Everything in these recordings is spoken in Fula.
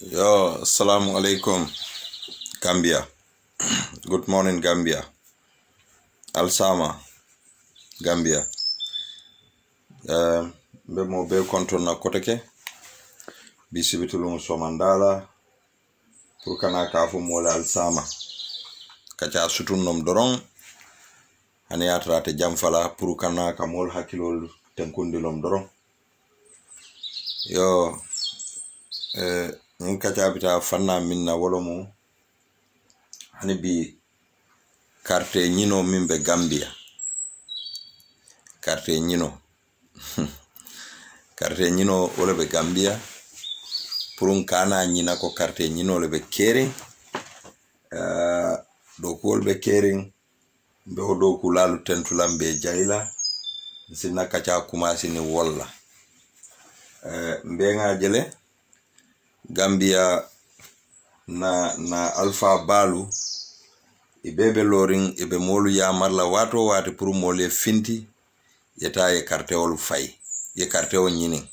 Yo, assalamu alaikum, Gambia. Good morning, Gambia. Alsama, Gambia. Be mo be konton na koteke. Bisibitulu somandala. Pour kana kafu mola alsama. Kacha sutun nom dorong. Hani atrate jamfala pour kana kamol hakilol tenkundilom dorong. Yo, kacha bita fanna minna wolomu. Hani bi carte nyino mimbe Gambia. Carte nyino. Carte nyino olebe Gambia. Purun kana nyina ko carte nyino olebe kering. Doku olebe kering. Mbe ho doku lalu tentulambe jaila. Sina kacha kumasi ni walla. Mbe nga jele. Gambia na alpha balu. Ibebe loring ibe molu ya marla wato wati puru mole finti yeta ye karteol fay ye karteol nyini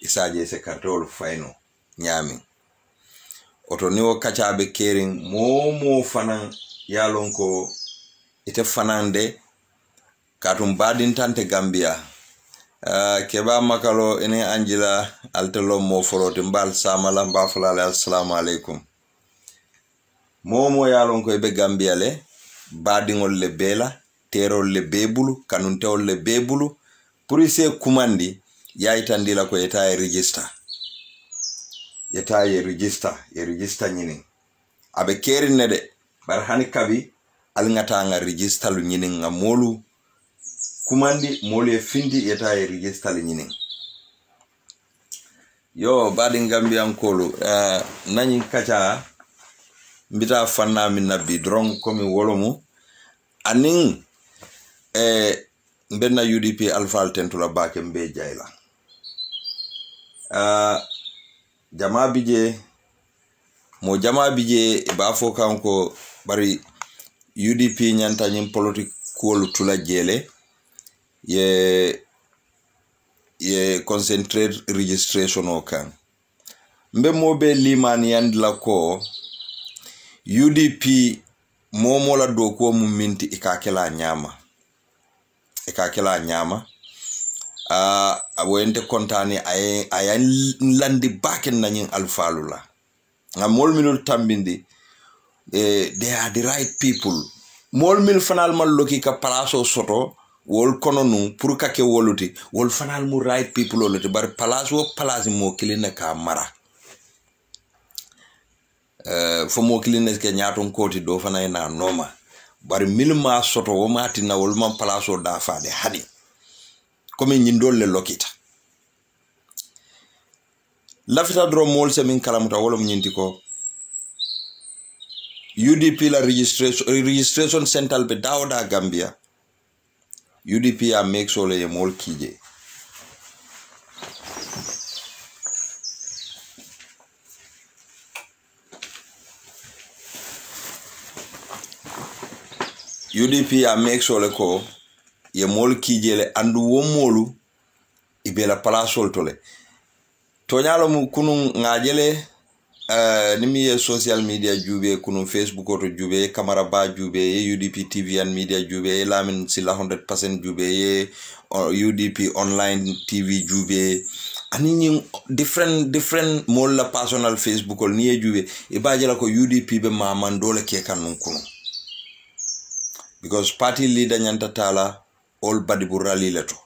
isaje se karteol fayno nyami oto niwo kachabe kering momo fanan yalon ko ite fanande katum badin tante Gambia keba makalo ene anjila altelo mo forote mbal samala mbafala assalamu alaikum momo yalon ko be Gambia le badingol le bela terol le bebulu kanuntewol le bebulu pour ise kumandi yaytandila ko eta e register nyini abe kerine de bar hani kabi alngata nga register lu nyini nga molu kumandi molu e findi eta e register lu nyini yo badin Gambia ankolu nani kacha mbita fanna min nabi drong komi wolomu anin mbenna UDP alfal tentula bake mbe jayla jama bije ba fo kanko bari UDP nyanta nyim politique ko tula jele ye concentrate registration o kan mbe mobe liman yandla ko UDP momola doko muminti ikakela nyama awente kontani ayan landi baken nanyin alfalula ngamol minul tambindi they are the right people mol min fanal mal loki ka palaso soto wol kononu pour kake woluti wol fanal mu right people oluti bar palaso mo kilina ka mara fo mo kilines ke nyaton koti do fana na noma bari milma soto wo mati na wol man palaso da faade hadi comme nyindol le lokita lafita dro mol se min kalamuta wolom nyinti ko UDP la registration central be dawda Gambia UDP a make sure le mol kije UDP a make sure ko ye mol kijele andu wo molu ibela palasol tole tonyalo mu kunun ngajele nimi ye social media jube kunun Facebook oto jube camera ba jube ye UDP TV and media jube ye lamin sila 100% jube ye UDP online TV jube ani different mol la personal Facebook ol ni jube ibajela ko UDP be mamandole ke kanun kunun because party leader nyanta tala all body burali leto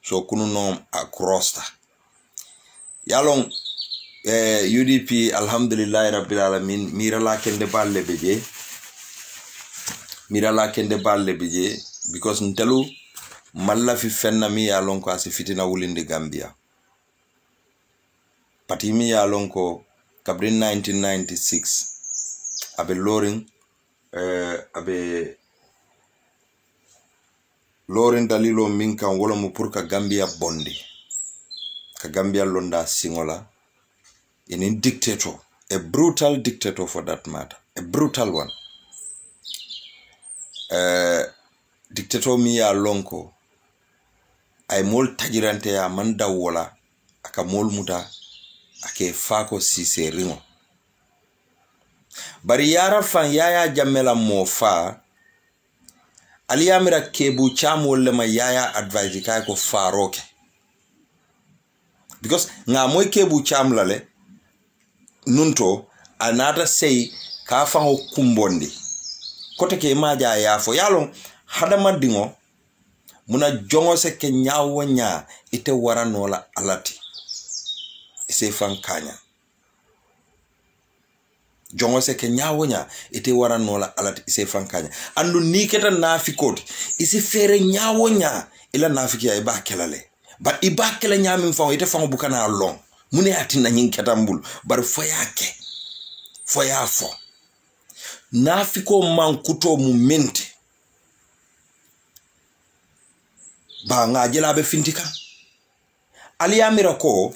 so kunu no across ta yalong UDP alhamdulillah rabbil alamin mirala kende balle beje because ntelu malla fi fenna mi yalong ko asifitina wulinde Gambia party mi yalong ko kabrin 1996 abe loring Loren dalilo minka wala mu pour ka Gambia bondi ka Gambia londa singola in a dictator, a brutal dictator for that matter, a brutal one. Dictator mi ya lonko ay mol tajirante ya manda wala aka mol muta ake fako sise ringo bari yara fan yaya jammela mo fa aliyamira kebu chamo le ma yaya advise kay ko faroke because nga moy kebu cham lale nunto another say ka fango kumbondi kote ke maja yafo yalon hadama dingo muna jongo se ke nyawo nya ite waranola alati ise fankanya jongo se ke nyawo nya ite waranola alati ise fankanya andu ni keta nafikoti ise fere nyawo nya ila nafiki ya iba kelale ba iba kela nyami fango ite fango bukana long mune atina nyin keta mbulu bar foyake foyafo nafiko mankuto mumenti ba nga jela be fintika aliyamira ko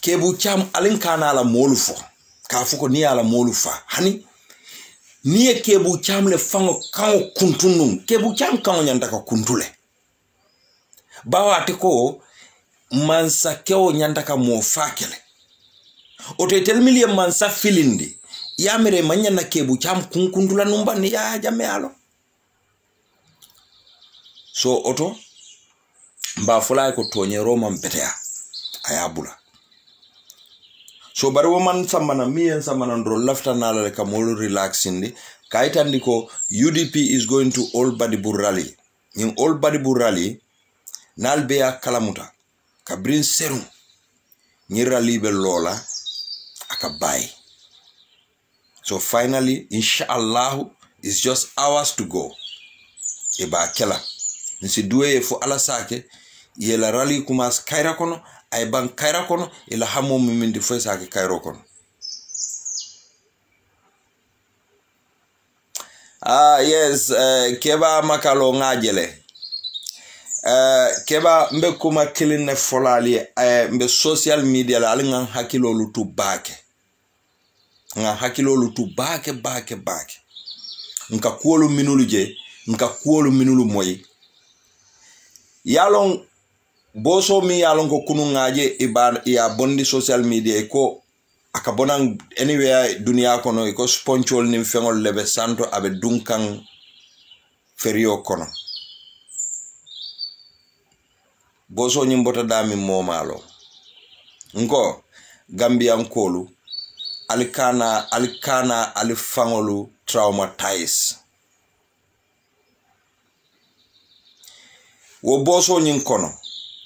kebu cham alin kana la molufo ka fuko ni ala molufa hani ni kebu cham le fango kan kuntunun kebu cham kan nyanda ka kuntule bawa te ko mansa keo nyanda ka mo fakele o te telmilie mansa filindi yamire manyana kebu cham kuntula numba ni ya jame alo so oto mba fulay ko tonye roma mpetea ayabula so bari woman samana mien samana ndro lafta nala le kamolu relaxing kaitandi ko UDP is going to all body burali in all body burali nalbeya kalamuta kabrin serum nyirali be lola akabai so finally inshallah it's just hours to go eba kela nsi duwe fo ala sake yela rali kumas kaira kono ay ban kaira kono ila hamo mimindi fo sake kairo kono yes keba makalo ngajele keba mbe kuma kiline folali mbe social media la alinga hakilo lutu bake nga hakilo lutu bake nka kuolu minulu je nka kuolu minulu moyi yalon boso mi yalon ko kunu ngaje ya bondi social media ko akabona anywhere dunia kono ko sponchol nim fengol lebe santo abe dunkan ferio kono boso nyimbota dami momalo ngo gambian kolu alikana alifangolu traumatized wo boso nyin kono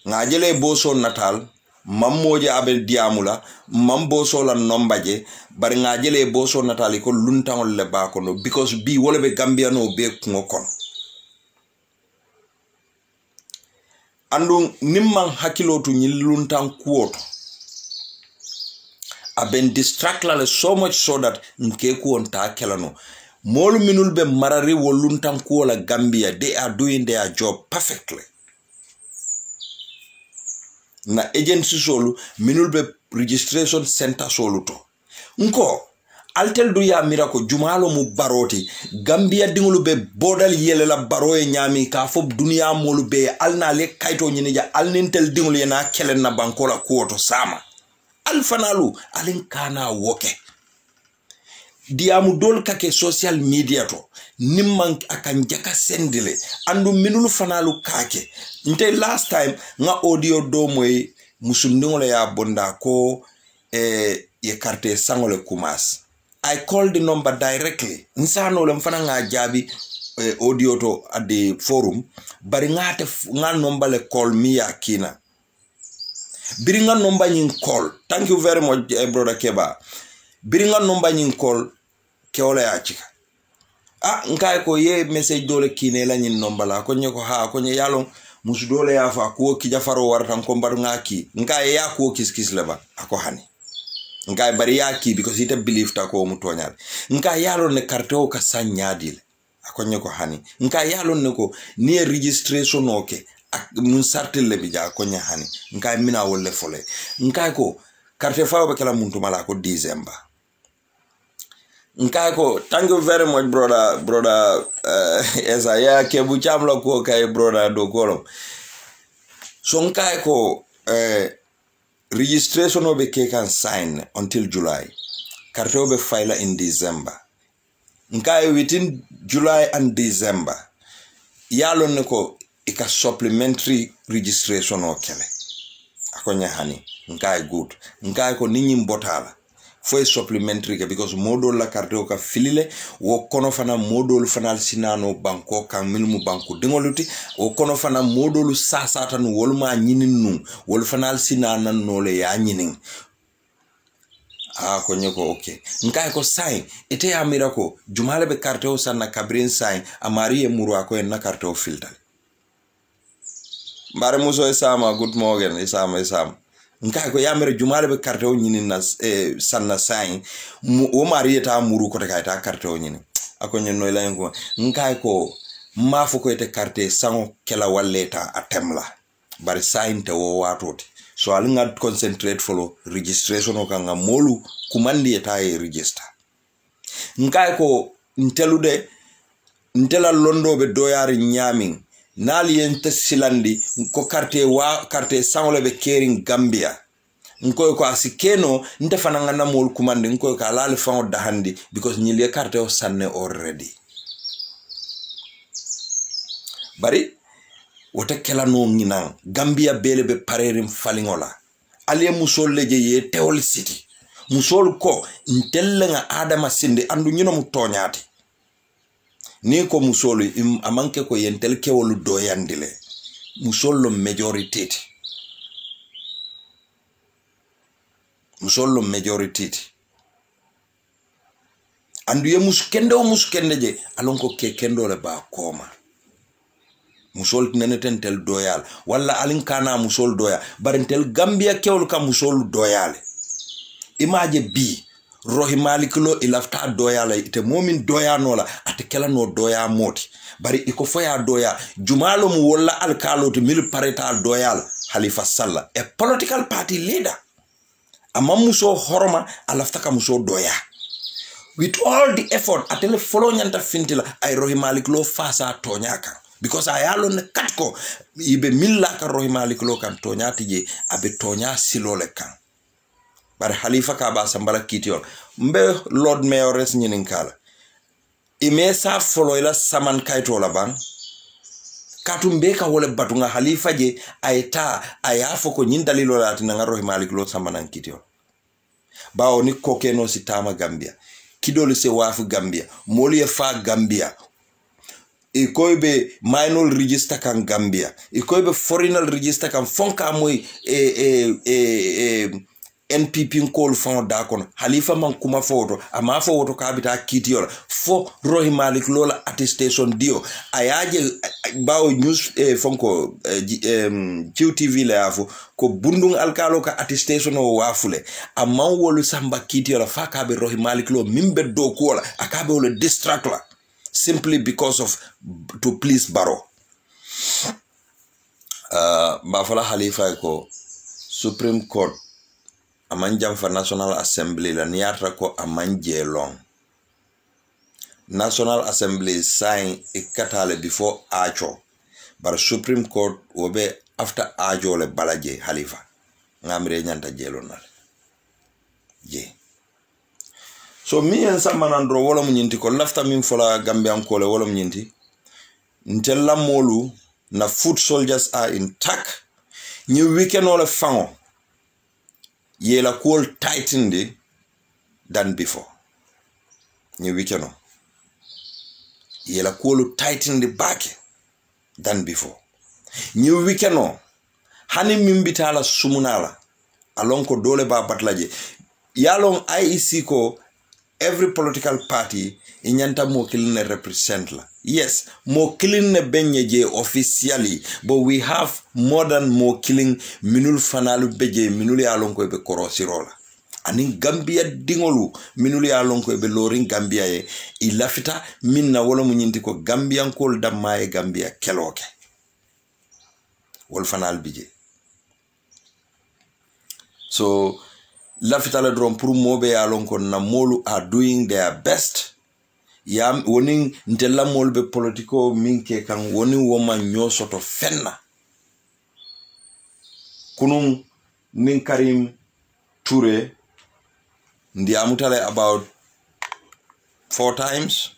ngajele boso natal mammoje abe diamula mam boso la nombaje bari ngajele boso natal ko luntangol le ba kono because bi wole be gambiano be kungo kono andu nimman hakilotu nyil luntan kuoto aben distract la so much so that nke ku on ta kelano molu minul be marari woluntan ku la Gambia they are doing their job perfectly na agency solu minul be registration center solu to nko altel du ya mirako jumalo mu baroti Gambia dingulu be bodal yele la baroye nyami ka fob dunia molu be alna le kayto nyinija alnintel dingulu yana kelen na bankola kuoto sama alfanalu alin kana woke diamu dol kake social media to nimman akan jaka sendile andu minulu fanalu kake nte last time nga audio do moy musundingole ya bonda ko ye carte sangole kumas I called the number directly nsano le mfana nga jabi audio to at the forum bari ngate nga number le call me ya kina biringa number nyin call thank you very much brother Keba biringa number nyin call keola ya chika nkai ko ye message dole kine la nyin number la ko nyeko ha ko nye yalon musu dole ya fa ko ki jafaro waratan ko mbar ngaki nkai ya ko kiskis leba ako hani nkai bari ya ki because ita believe ta ko mu tonyal nkai yalon ne carte o ka sanyadile ako nyeko hani nkai yalon ne ko ni registration oke mun sartel le bija ko nya hani nkai mina wolle fole nkai ko carte fa o kala muntu mala ko December nkai ko thank you very much brother esa ya kebu chamlo ko kay brother do kolom so nkai ko registration obe ke kan sign until July. Carte obe file in December. Nkai within July and December. Yalo neko ika supplementary registration o kele. Akonya hani. Nkai good. Nkai ko ninyi mbotala. Foi supplementary ke because modol la carte o ka filile wo kono fana modol fanal sinano banko kan milmu banko dingoluti wo kono fana modol sasata no wolma nyinin nu wol fanal sinana nole ya nyinin ko nyoko okay nkai ko sign ite ya mirako jumale be carte o sanna kabrin sign amari e muru ako en na carte o filter bare muso esama good morning esama nkai ko yamere jumale be carte o nyini na sanna sign o mari eta muru ko ta carte o nyini akonye no la ngo nkai ko mafo ko ete carte sango kela walleta atemla bare sign te wo watoti so alinga concentrate follow registration o kanga molu kumandi eta e register nkai ko ntela londo be doyari nyamin nali yente silandi ko carte sangle be kering Gambia nko ko asikeno nte fananga na mol kumande nko ka lali fon da handi because nyile carte o sanne already bari wote kela no nginan Gambia bele be parerim falingola ale musol leje ye tewol city musol ko ntellenga adama sinde andu nyino mu tonyati ni ko musolo amanke ko yentel kewolu doyandile musolo majority andu ye muskende je alon ko ke kendo le ba koma musol neneten tel doyal walla alin kana musol doya barentel Gambia kewlu ka musol doyale imaje bi rohi maliklo ilafta doya la ite momin doya nola ate kela no doya moti bari iko foya doya jumalo mu wala alkalo to mil pareta doyal Halifa Sallah a political party leader amamuso horoma alafta ka muso doya with all the effort atele follow nyanta fintila ay rohi maliklo fasa tonyaka because ayalo ne katko ibe milla ka rohi maliklo kan tonyati je abe tonya silole kan bare Halifa ka ba sambala kitiol mbe Lord Mayores nyinin kala imesa follow ila saman kaito la ban katumbe ka wole batunga Halifa je aita ayafo ko nyindalilo la tinanga rohi maliklo samanan kitiol bawo ni kokeno sitama Gambia kidolu se wafu Gambia moli e fa Gambia ikoybe minor register kan Gambia ikoybe foreigner register kan fonka moy NPP call fond da kono Halifa man kuma foto ama foto ka bita kitiola fo rohi malik lola attestation dio ayaje bawo news fonko QTV la afo ko bundung alkalo ka attestation o wafule amma wolu samba kitiola fa ka be rohi malik lo mimbe do kola akabe wolu distract la simply because of to please Barrow bafala Halifa ko Supreme Court amanjam for National Assembly la niatra ko amanje long National Assembly sign ikatale before acho but Supreme Court obe after ajo le balaje Halifa ngamre nyanta jelonal je so mi en samanandro wala munyinti ko lafta min fola Gambian ko le wala munyinti ntella molu na foot soldiers are intact ni weekend wala fango yela cool tightened than before ni weekend yela cool tightened back than before ni weekend hani mimbitala sumunala alonko dole ba batlaje yalong IEC ko every political party inyanta mo killing represent la yes mo killing ne benye officially but we have more than mo killing minul fanalu beje minul yalonko be korosirola ani Gambia dingolu minul yalonko be lorin Gambia ye ilafita minna wala munyinti ko Gambian kol damaye Gambia keloke wol fanal beje so lafita la drum pour mobe yalonko na molu are doing their best yam woni ntella molbe politiko minke kan woni woma nyosoto fenna kunun nin Karim Toure ndiamutale about 4 times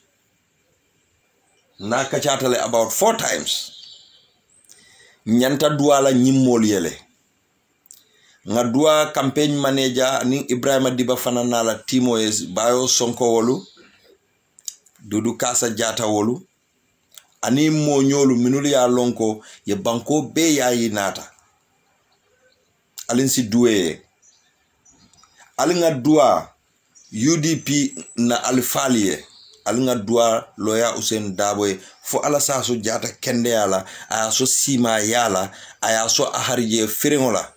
na kachatale about 4 times nyanta duala nyimmol yele nga dua campaign manager ni Ibrahima Diba fanana la timo es bayo Sonko wolu Dudu Kasa Jata wolu ani mo nyolu minuli ya lonko ye banko be ya yinata alinsi duwe alinga dua UDP na alfalie alinga dua loya Usain Daboy fo ala saso jata kende yala aya so sima yala aya so aharije firingola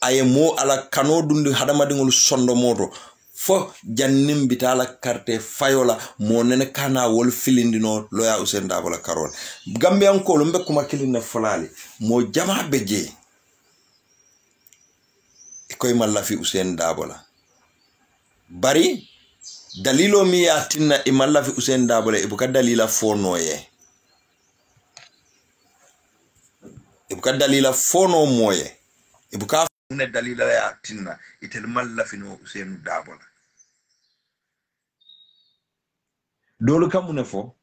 aye mo ala kano dundi hadamadingol sondo moto fo jannim bitala carte fayola mo nene kana wol filindino loya Usain Dabola karol gambe ankolo mbe kuma kilina folali mo jama beje koy malafi Usain Dabola bari dalilo mi yatinna imalla fi Usain Dabola ibuka dalila fonoye ibuka dalila fono moye ibuka ne dalila yatinna itel malla fi no Usain Dabola dolu kamune fo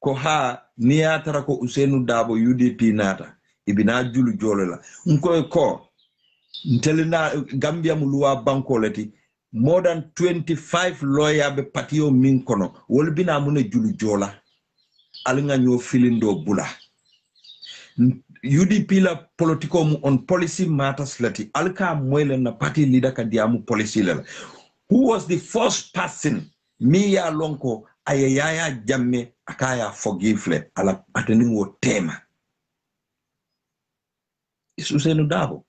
ko ha niyatara ko Usain Dabo UDP nata ibina julu jolola nkoy ko ntelina Gambia mu luwa banko lati more than 25 lawyer be patio min kono wol bina mune julu jola alinga nyo filindo bula UDP la politiko mu on policy matters lati alka moyle na party leader ka diamu policy la who was the first person mi ya lonko ayaya jamme akaya forgive ala atending wo tema Usain Dabo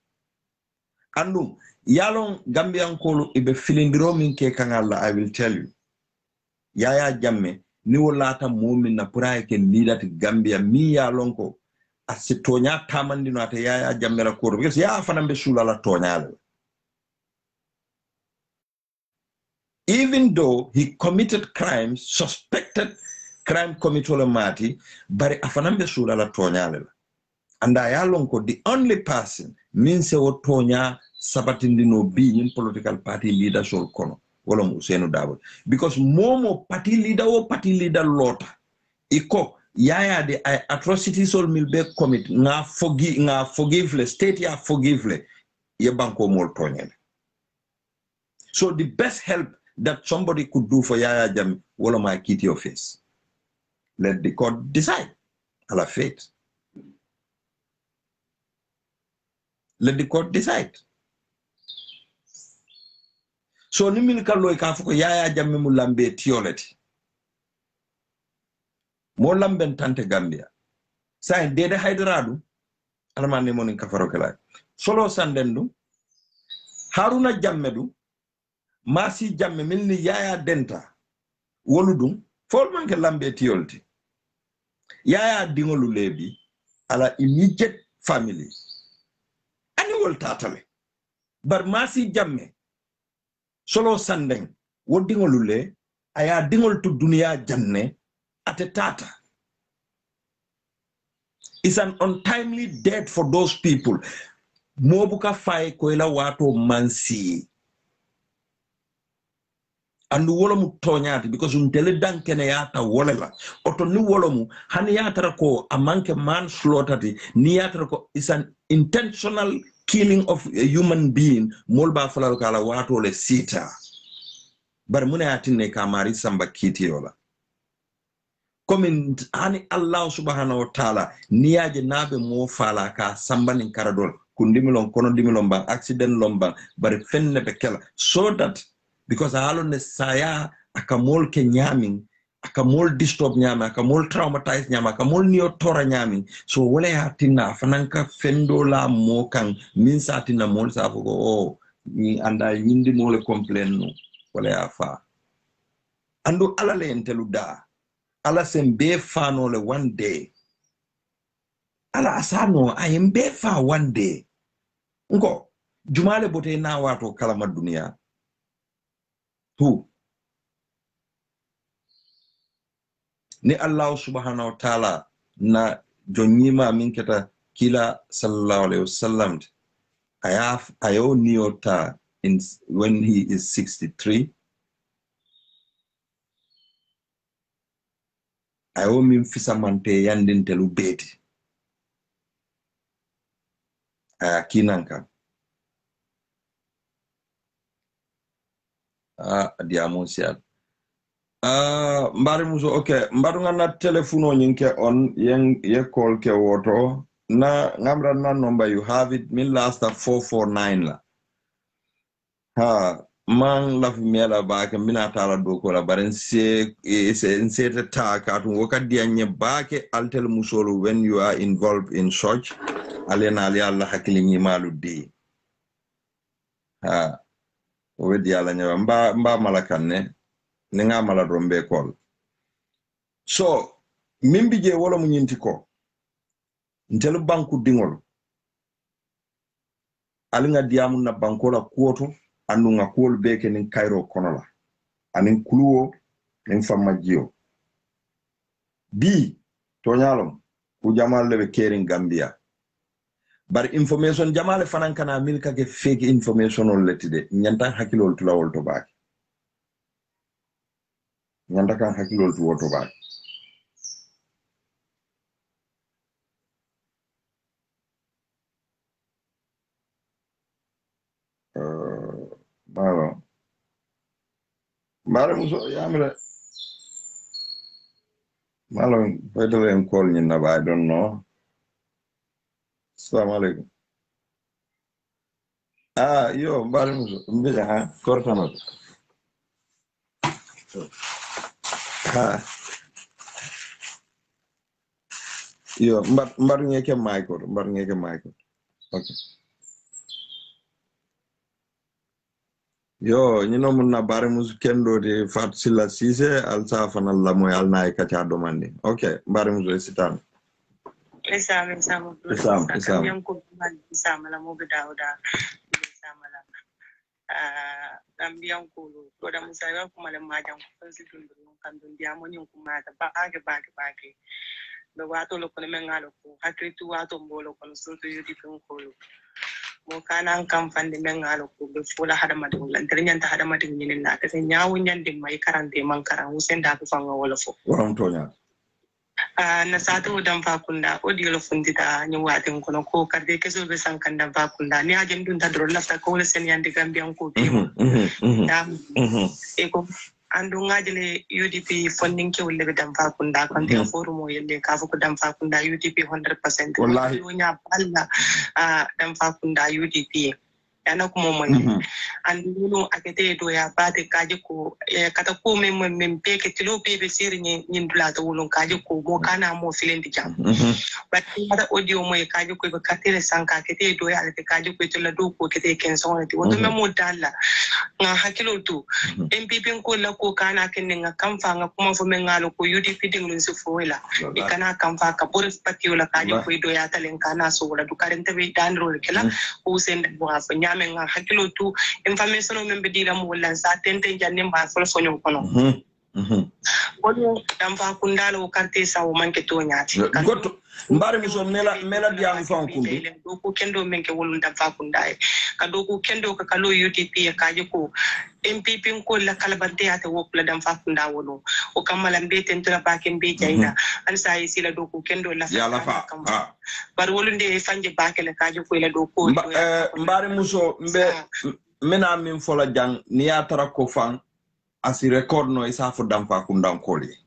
andum yalon Gambian kolo ibe filindiro min ke kangalla I will tell you yaya jamme ni wolata momin na pura ke leader Gambia mi yalon ko asitonya tamandino ate yaya jamme la koro because ya fanambe sula la tonya even though he committed crimes suspected crime committed mati bari afanambe sula la tonya and yalon ko the only person means wo tonya sabatindi no bi in political party leader sol kono wala Usain Dabo because momo party leader lota iko yaya de atrocities all milbe commit nga forgive state ya forgive ye banko mol tonyele so the best help that somebody could do for Yaya Jammeh wala ma keep your face let the court decide ala fate let the court decide so ni min kallo ka fuko Yaya Jammeh mu lambe tioleti mo lamben tante Gambia sa dede haydradu almane monin kafaro kala solo sandendu Haruna Jammeh du Masi Jammeh milni Yaya denta woludum fol manke lambe tiolti Yaya dingolu lebi ala immediate family ani wol tatale bar Masi Jammeh solo sandeng wodingolu le aya dingol to dunia janne ate tata is an untimely death for those people mobuka fay ko ila wato mansi andu wolomu tonyati because untele dankene yata wolela oto ni wolomu hani yata ko amanke manslaughter ni yata ko is an intentional killing of a human being molba falal kala wato le sita bar muna yatinne kamari samba kiti yola komin hani Allah subhanahu wa ta'ala niyaje nabe mo fala ka sambanin karadol kundimilon kono dimilon bang accident lomba bar fenne be kala so that because alo ne saya akamol ke nyamin akamol disturb nyama akamol traumatize nyama akamol niyo tora nyami so wala yatinna fananka fendo la mo kan min satina mol sa fugo o ni anda nyindi mole complain no wala ya fa andu ala le entelu da ala sembe fano le one day ala asano ayembe fa one day nko jumale bote na wato kalama dunia tu ni Allah subhanahu wa ta'ala na jonyima min keta kila sallallahu alaihi wasallam I owe Niota when he is 63. I owe him Fisamante Yandin Telubeti. Kinanka. Diamonsial. Mbari muso okay. Mbaru nga na telephone nyinke on ye call ke woto. Na ngamra na number you have it. Min last 449 la. Man laf miela baake mina tala do ko la baren se ta ka to wakati anye baake altel musolu when you are involved in such alena ali Allah hakili ni malu di wedi ala nyawa mba malakanne ne nga mala rombe kol so mimbi je wala mu nyinti ko ntel banku dingol alinga diamu na bankola kuoto andu nga kuol beke nin Cairo konola anin kuluo nin famajio bi to nyalom ku jamal lebe kering Gambia bar information jamale fanan kana milka ke fake information on letide nyanta hakilol tulawol to baaki nyanta kan hakilol to woto baaki Mara muso yamre malon pedalen call ni na I don't know. Assalamu alaikum. Yo mara muso mbija kortama. Yo mbar ngeke Michael. Okay. Yo ñino mun na bare musu kendo de fat sila sise al safa na la moy al nay kacha domande okay bare musu sitan Isam la mo bidawda isamala ambiyan ko do da musa ga kuma le majan ko fansi dundu kan dun dia mo nyum kuma ta ba age do wato lo ko men ngalo ko hakritu wato mbolo ko so to yudi ko mo kana kam fande men ngalo ko be fula hada madin lan ternyanta hada madin nyinin na ta nyaawu nyande mai karante man karan usenda ko fanga wala fo waram tonya na sato dan fakunda audio lo fundita nyu watin kono ko karde keso be sankan dan fakunda ni ajen dun tadro lafta ko le sen yande gambian ko timo e ko andu ngajele UDP funding ke wolle be dan fakunda kan te forum mo yelle ka fuko dan fakunda UDP 100% wallahi nya balla dan fakunda UDP yana kuma mun andu akete do ya bate kaje ko kata ko men peke tilo be sir nyin dulata wulun kaje ko mo kana mo filendi jam but ada audio mo kaje ko be katele sanka kete do ya alete kaje ko tilla do ko kete ken sonati woto memo dalla nga hakilo tu MPP ko la ko kana ken nga kamfa nga kuma fo men ngalo ko UDP dinglun su foila e kana kamfa ka boris patiola kaje ko do ya talen kana so wala du karente be dandro kala o sende bo afa men nga hakilo tu information o men be dira mo wala sa tente janne ba fol fonyo kono bodo dam fa kundalo carte sa o manke to nyaati goto mbare mi so mela diam fa kundu do ko kendo men ke wolun dam fa kundae ka do ko kendo ka kalo UTP e kaje ko MPP ko la kala bante ate wokla dam fa kunda wolo o kamala mbete ntura ba ke mbe jaina an sa yi sila do ko kendo la ya la fa bar wolunde fanje ba ke la kaje ko la do ko mbare muso mbe mena min fola jang ni ya tara ko fan asi record no isa fo dam fa kunda koli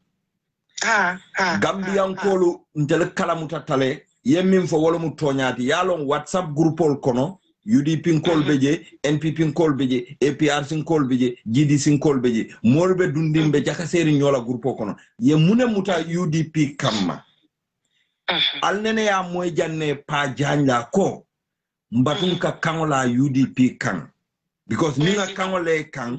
Gambian kolu ndele kala mutatale yemin fo wala mu toñati yalon WhatsApp groupol kono UDP kol beje NPP kol beje APRC kol beje GDC kol beje molbe dundimbe jakaseri nyola groupo kono ye mune muta UDP kamma alnene ya moy janne pa janja ko mbatun ka kangola UDP kan because ninga kangole kan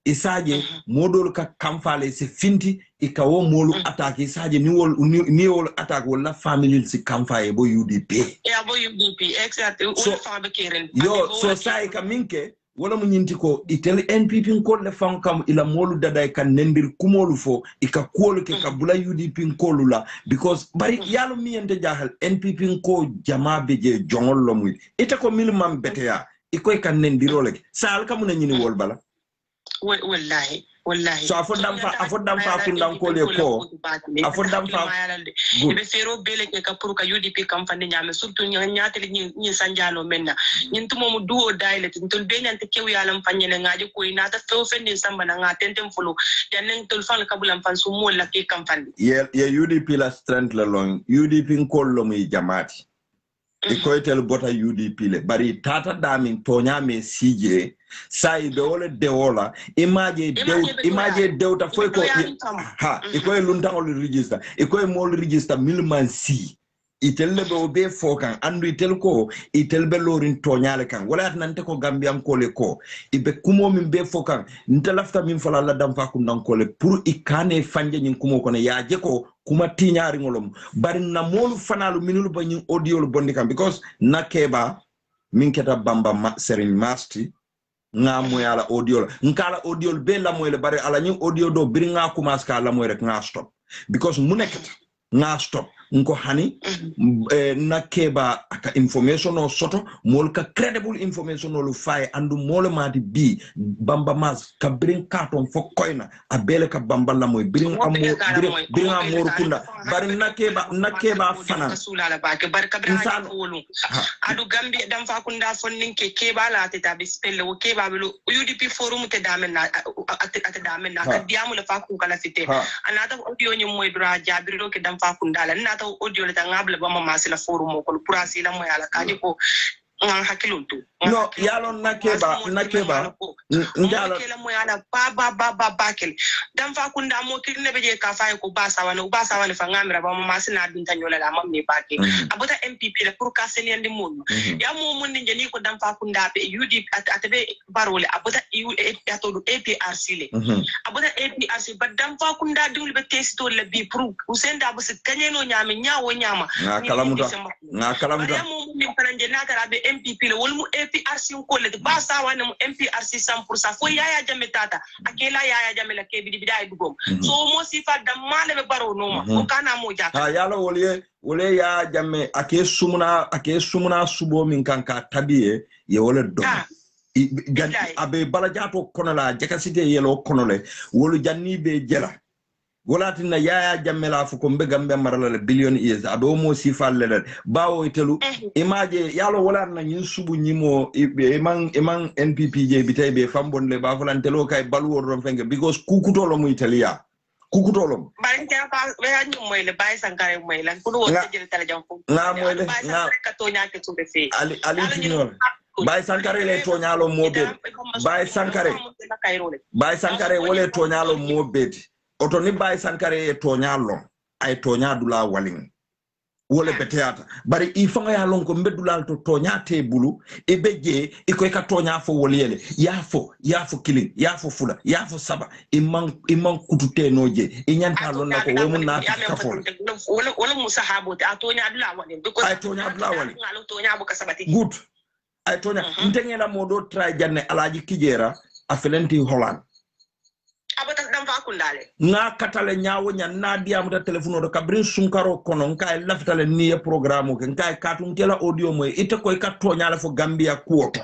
isaje modol ka kamfale se finti ikawo molu attaque isaje ni wol attaque wala family si kamfaye bo UDP bo UDP exactly so sai ka minke wala mu nyinti ko itel NPP ko le fan kam ila molu daday kan nendir kumolu fo ika kuolu ke ka bula UDP ko la because bari yalo mi yente jahal NPP ko jama be je jongol lo muy ite ko mil mam beteya ikoy kan nendiro le sal kam na nyini wol bala wallahi so afodam fa kundan ko le ko afodam fa be fero bele ke ka pour ka UDP kam fande nyame surtout nyaatele ni sanjalo menna nyin tumo mu duo daile tol be nyante kew yalam fanyele ngaje ko ina ta few fende samba na nga tentem fulo yanen tol fan kabulam fan su mo la ke kam fande ye UDP la strength la long UDP ko lo muy jamaati ikoytel bota UDP le bari tata damin tonya me CJ sai be wole dewola imaje dewta foy ko ha ikoy luntangol register ikoy mol register milman si itel le be fokan andu itel ko itel be lorin tonyale kan wala nante ko gambiam ko le ko ibe kumo min be fokan nte lafta min fala la dam fa ku nan ko le pour ikane fanje nyin kumo ko ne yaaje ko kuma tiñaari ngolom bari na molu fanalu minulu ba nyin audio bondi kan because nakeba min keta bamba serin masti nga moy ala audio nkala audio be la moy le bari ala nyin audio do biri nga commence ka la moy rek nga stop because mu nekata nga stop nko hani nakeba aka information o soto mol ka credible information o lu fay andu mol mati bi bamba mas ka bring carton fo koyna abele ka bamba la moy bring amor kunda bari nakeba fana adu gambi dam fa kunda fonnin ke keba la teta bi spelle wo keba belo UDP forum te damen na ate damen na ka diamu la fa ku kala fite anata audio nyum moy dura jabiro ke dam fa kunda la na audio le tangable ba mama sila forum ko pour asila mo yala kaji ko ngan hakiluntu no yalo nakeba ndala kala mo yala ba kel dam fa kunda mo kirne be je ka fa ko ba sawane fa ngamira ba mama sina binta nyola la mam ne bake abota MPP le pour ka senende mon ya mo mon ne jeni ko dam fa kunda be UDP atabe barole abota atodu APRC le abota APRC ba dam fa kunda dum be testo le bi pour usenda bu se kanyeno nyame nyawo nyama nga kalamuda ya mo min pananje natara be MPP le wolmu APRC ko le ba sawane mo MPRC 100% fo yaya jamme tata akela yaya jamme la ke bidi biday dugom so mo sifa dam male be baro no ma o kana mo jaka yalo wole ya jamme ake sumuna subo min kanka tabiye ye wole do abe balajato kono la jakasite yelo kono le wolu janni be jela wala tinna yaya jammela fu ko mbegam be marala billion years ado mo sifal le bawo itelu imaje yalo wala na nyin subu nyimo imang NPP je bitay be fambon le ba fulantelo kay balwo ron fenge because kukutolo mu italia kukutolo bari ba we hanyu moy le bay sankare moy lan kudo wote jël tala jam fu nga moy le nga ka to ñake to be fi ali tinol bay sankare le to ñalo mo be bay sankare wole to ñalo mo be oto ni bay sankare tonya long ay tonya dula walin wole beteata bari ifanga ya long ko mbedulal to tonya tebulu e beje e ko ka tonya fo wolele yafo killing yafo fula yafo saba imman kutute noje e nyanta lon nako wo mun na ka fo wala musahabo ta tonya dula walin because ay tonya dula walin ngalo tonya bu ka sabati good ay tonya ntengela modo try janne alaji kijera afelenti Holland abata dam fa kundale nga katale nyaawo nya na diamu ta telefono do kabrin sunkaro kono nka laftale ni programme ko nka katun kela audio moy ite koy ka tonya la fo Gambia kuoto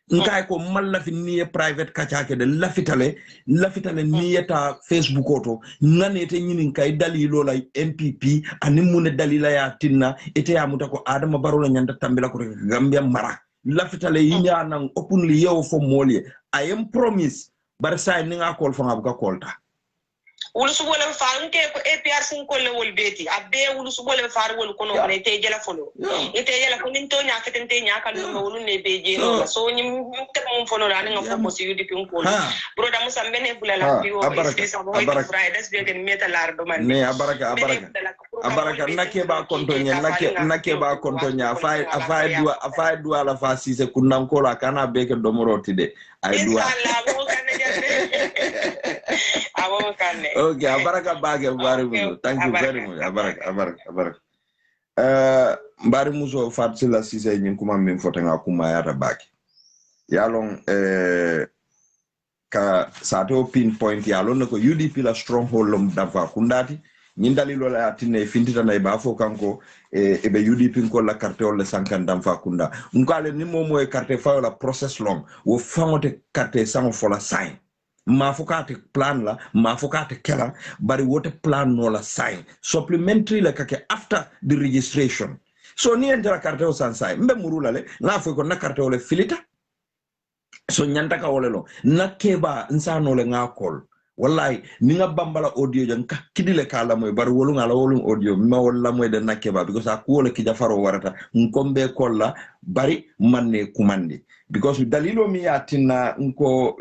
nka ko malla fi ni private kachaake de lafitale ni ta Facebook auto ngane te nyini kay dalilo la MPP ani mun dalila ya tinna ite ya muta ko Adama Barrow la nyanda tambila ko Gambia mara lafitale yinya nan openly yew fo molye I am promise bar say ni nga kol fa nga buka kolta wulu su wala fa nke ko APRC ko le wol beti abbe wulu su wala fa wol ko no ne te jela folo ite jela ko nin to nya ka tente nya kan no wulu ne be je no so ni te mo folo la nga fo ko si UDP ko bro da musa bene bula la biwo isa mo ko fridays be gen meta lar do man ne abaraka nake ba konto nya nake ba konto nya afai dua la fa si se kunnan ko la kana be ke do moroti de ay dua okay abaraka bage bari thank you very much abaraka bari muso fatsila sise nyin kuma min fotenga kuma yata baki yalong ka sato pinpoint yalon ko UDP la stronghold lom dafa kundati nyin dalilo la atine fintita na ibafo kanko e be UDP ko la carte wala sankan damfa kunda ngale ni momo e carte fa la process long wo fangote carte sango fola sign ma fokate plan la ma fokate kela bari wote plan no la sign supplementary la kake after the registration so ni entera carte o san sign mbe murula le na fo ko na carte o le filita so nyanta ka wolelo na keba nsano le ngakol wallahi ni nga bambala audio jan ka kidile kala moy bar wolu ngala wolu audio ma wala moy de nakeba because a ko le ki jafaro warata nkombe kolla bari manne kumandi because dalilo mi yatina nko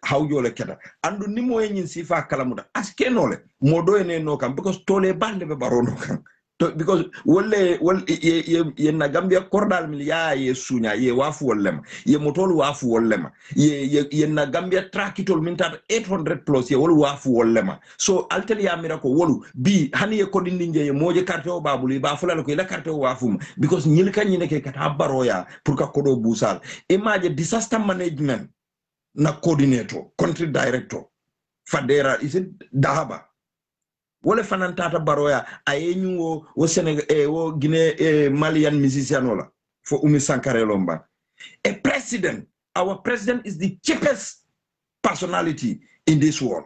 hawjo le keda andu ni moy nyin sifa kala muda askenole modo ene no kam because tole bande be barono kam because ye na Gambia kordal mil ya ye sunya ye wafu wollema ye motol wafu wollema ye na Gambia trakitol min tat 800 plus ye wol wafu wollema so altel ya mira ko wolu bi hani ye kodindi nje ye moje carte o babuli ba fulala ko la carte o wafu because nyil kan nyine ke kata baroya pour ka kodo busal image disaster management na coordinator country director fadera is it dahaba wole fanantata baroya ayenyu wo Senegal wo Guinea Malian musician wala fo Umi Sankare Lomba a president our president is the cheapest personality in this world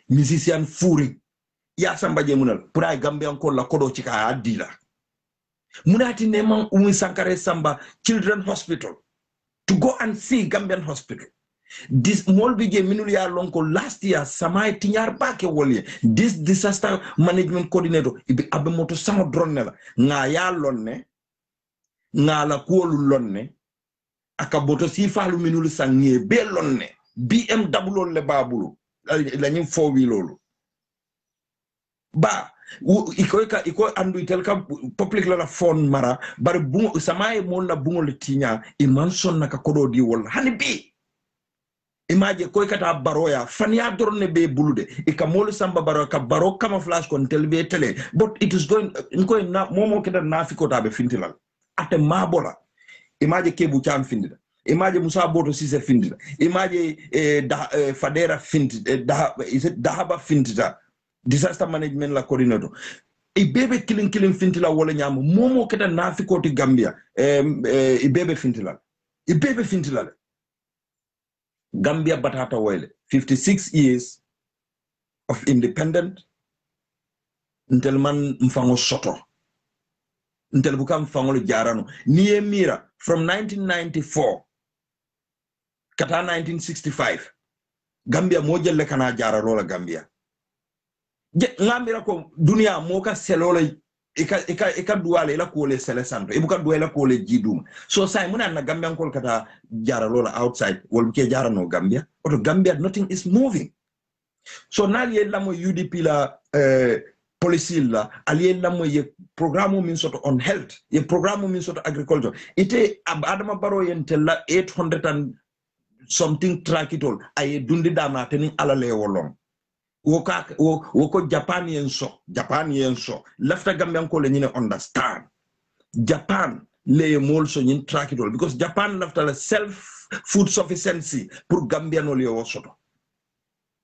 musician furi ya samba je munal pour ay Gambian ko la kodo ci ka adila munati ne man Umi Sankare Samba Children Hospital to go and see Gambian hospital. This Molbije Minulia Lonko last year, Samai Tinyar Bake Wolye, this disaster management coordinator, ibi abemoto samo dronela, nga ya lonne, nga la kuolu lonne, akaboto sifalu minuli sangye be lonne, BMW le babulu, la nyim 4-wheel lolo. Ba, iko andu itelka public la phone mara, bari bungo, Samai mon la bungo le tinya, imanson naka kodo di wol, hani bi. Imagine koy kata baroya fania dorne be bulude e ka molu samba baro ka baro camouflage kon telbe tele but it is going koy na momo keda nafiko tabe fintilal ate mabola imagine kebu cham findida imagine Musa Boto Sise findida imagine Fadera findida dahaba findida disaster management la coordinator e bebe killing fintila wala nyam momo keda nafiko ti Gambia e bebe fintilal Gambia Batata Wale, 56 years of independent, until man mfango soto, until buka mfango le jarano. Niye mira, from 1994, kata 1965, Gambia moja le kana jarano la Gambia. Ngambira ko dunia moka selole ika duale ila kuole sele santo ibuka duale kuole jiduma so sai muna na Gambia kol kata jara lola outside wol ke jara no Gambia oto Gambia nothing is moving so na liye lamo UDP la policy la aliye lamo ye programme min soto on health ye programme min soto agriculture ite adama baro yentella 800 and something track it all ay dundi dama tenin alale wolong woko Japan yen so lafta Gambian ko le ñine understand Japan le mol so ñin track it all because Japan lafta la self food sufficiency pour Gambian le wo soto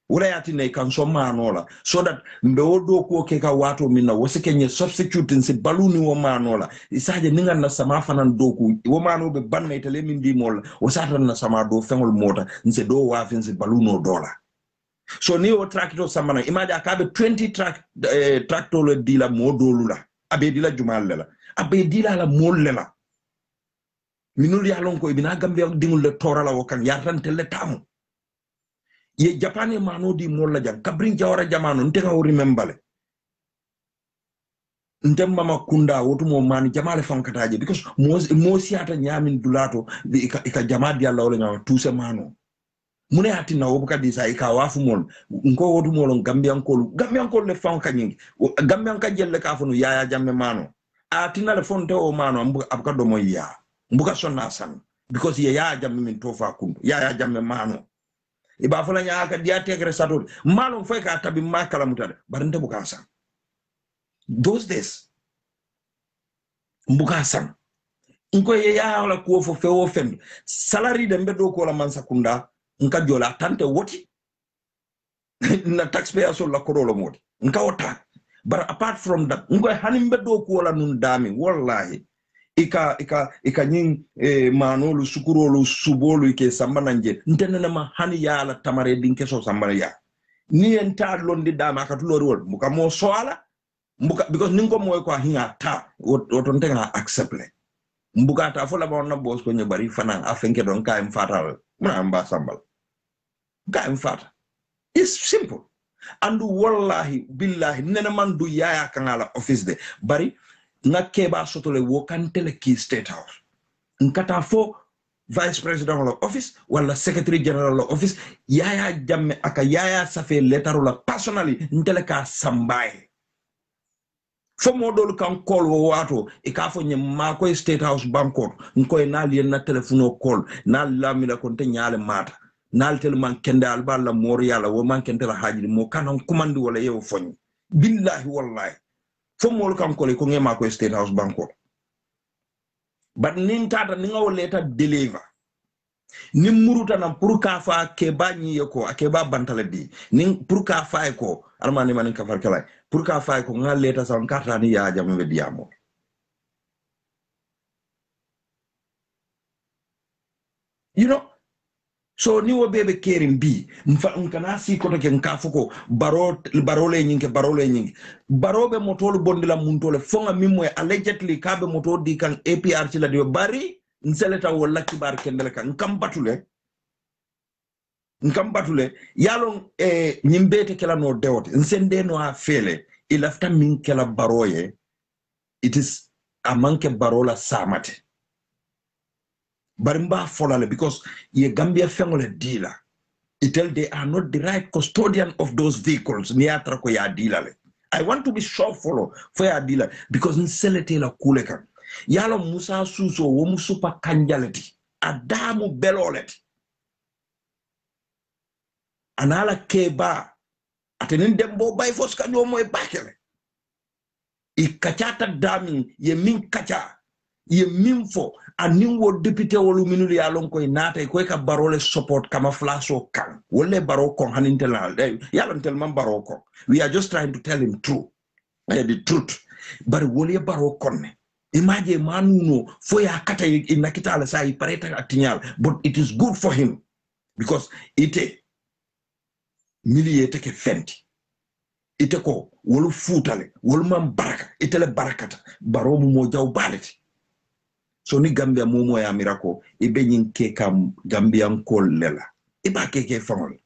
wala yati ne kan so manola so that mbe wodo ko ke ka wato minna wose kenye substitute si baluni wo manola isaje ninga na sama fanan doku wo mano be banna itale min di mol o satan na sama do fengol mota nse do wa fin si baluno dola. So ni o tractor samana imagine akabe 20 tractor le dila modolula abe dila jumal lela abe dila la mol lela minul ya lon ko ibina Gambia dingul le torala wokan yarante le tamu ye Japan mano di mol la jang kabrin jawara jamano ntenga o remembale ntem mama kunda wotu mo mani jamale fankataje because mo siata nyamin dulato ika jamadi Allah wala nyawa tuse mano mune hati na wobuka disa ika wafu mon nko wotu molon Gambian ko le fon kanyingi Gambian ka jelle ka fonu yaya jamme mano atina le fonte o mano abuka do moy ya mbuka sonna san because ye yaya jamme min tofa kundu yaya jamme mano iba fala nya ka dia tegre satol mano fay ka tabi makala mutade barante buka san those days mbuka san nko ye ya la ko fo fewo fen salary de mbedo ko la mansakunda nka jola tante woti na taxpayer so la ko lo modi nka wota but apart from that nko hani mbedo ko la nun dami wallahi ika nyin manolu sukurolu subolu ike sambana nje ntenena ma hani ya la tamare dinke so sambana ya ni enta londi dama ka tulori wol muka mo soala mbuka because ningo moy ko hinga ta woton tenga acceptable mbuka ta fola ba na boss ko nyabari fana afenke don ka fatal muna amba sambal ka fata it's simple andu wallahi billahi nena man du yaya kangala office de bari nakeba sotole wo kantele ki state house nkata fo vice president of office wala secretary general of office yaya jamme aka yaya safe letter la personally ntele ka sambaye fo modol kan call wo wato e ka fo nyema ko state house bankor nkoy nal yen na telephone call nal lamila kon te nyaale mata nal tel man kende alballa mor yalla wo man kende la haji mo kanon commande wala yew foñ billahi wallahi fo mol kan ko ko ngema ko state house bankor but nin tata ni ngaw leta deliver ni muruta na pour ka fa ke bañi ko ke ba bantale di ni pour ka fa ko almani man ka far kala pour ka fa ko ngal leta sa carte ni ya jam be diamo you know so ni wo bebe kerim bi mfa nkana si ko to ken ka fuko barole nyinke barobe motolu bondila muntole fonga mimwe allegedly kabe moto di kan APR ci la di bari nseleta wala kibar kendele kan nkam batule yalon nyimbete kala no dewote nsende no a fele ilafta min kala baroye it is a manke barola samate barimba folale because ye Gambia fengole dealer itel they are not the right custodian of those vehicles ni atra ko ya dealer I want to be sure follow for ya dealer because nselete la kuleka yalo Musa Suso wo musupa kanjaleti adamu beloleti anala keba atenin dembo bay fos kanyo moy bakele I kachata dami ye min kacha ye min fo anin wo député wolu minuli ya lon koy naata koy ka barole support kama flaso kan wolle baro kon hanintel yalla tel man baro kon we are just trying to tell him true the truth but wolle baro kon imagine manuno fo ya kata inakitala sai pareta atinyal but it is good for him because ite miliye take fenti ite ko wolu futale wolu man baraka itele barakata baro mo jaw baleti so ni Gambia momo ya mirako ibe nyinke kam Gambian kol lela iba keke famol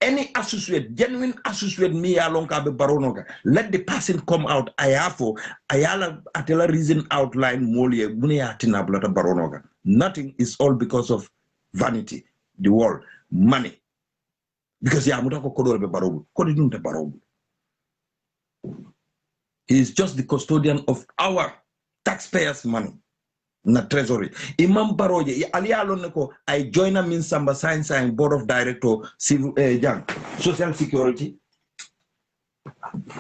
any associate genuine associate me along ka be baronoga let the person come out ayala atela reason outline molie mune ya tinabla baronoga nothing is all because of vanity the world money because ya mutako kodore be barobu kodi dunte barobu he is just the custodian of our taxpayers money na treasury imam baroje alialo neko I join a min samba science and board of director civil jang social security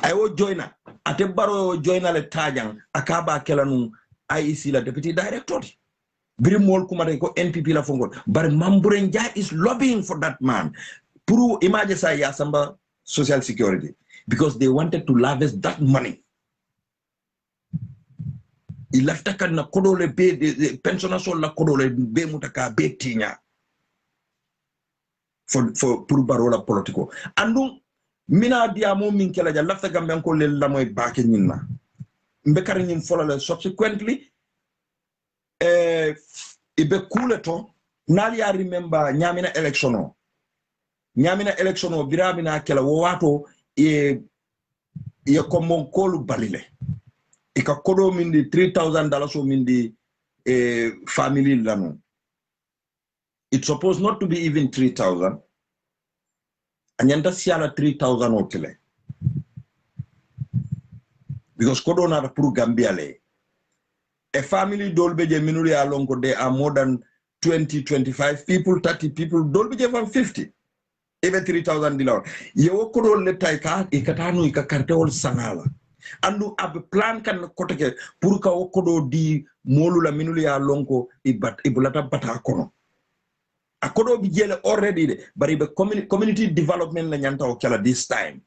I wo joiner ate baro joiner le tajang akaba kelanu IEC la deputy director biri mol kuma ko NPP la fongol bar Mamburenja is lobbying for that man pour imagine sa ya samba social security because they wanted to lavish that money ilafta kan na kodole be pensionation la kodole be mutaka be tinya for pour barola politico andu mina diamo min kala ja lafta gambe ko le la moy baake nyinna mbekar nyim folale subsequently ibe kuleto nal ya remember nyamina election o biramina kala wo wato e ko mon kolu balile ika kodo mindi $3,000 so mindi family lanu. It's supposed not to be even 3,000. Anyanda siala 3,000 okile. Because kodo na puru Gambia le. A family dolbeje minuli alongo there are more than 20, 25 people, 30 people, dolbeje from 50. Even $3,000. Yewo kodo le taika ikatanu ikakarteol sanala. andu ab plan kan koteke pour ka kodo di molu la minulu ya lonko ibulata bata kono akodo bi jele already de bari be community development la nyanta o kala this time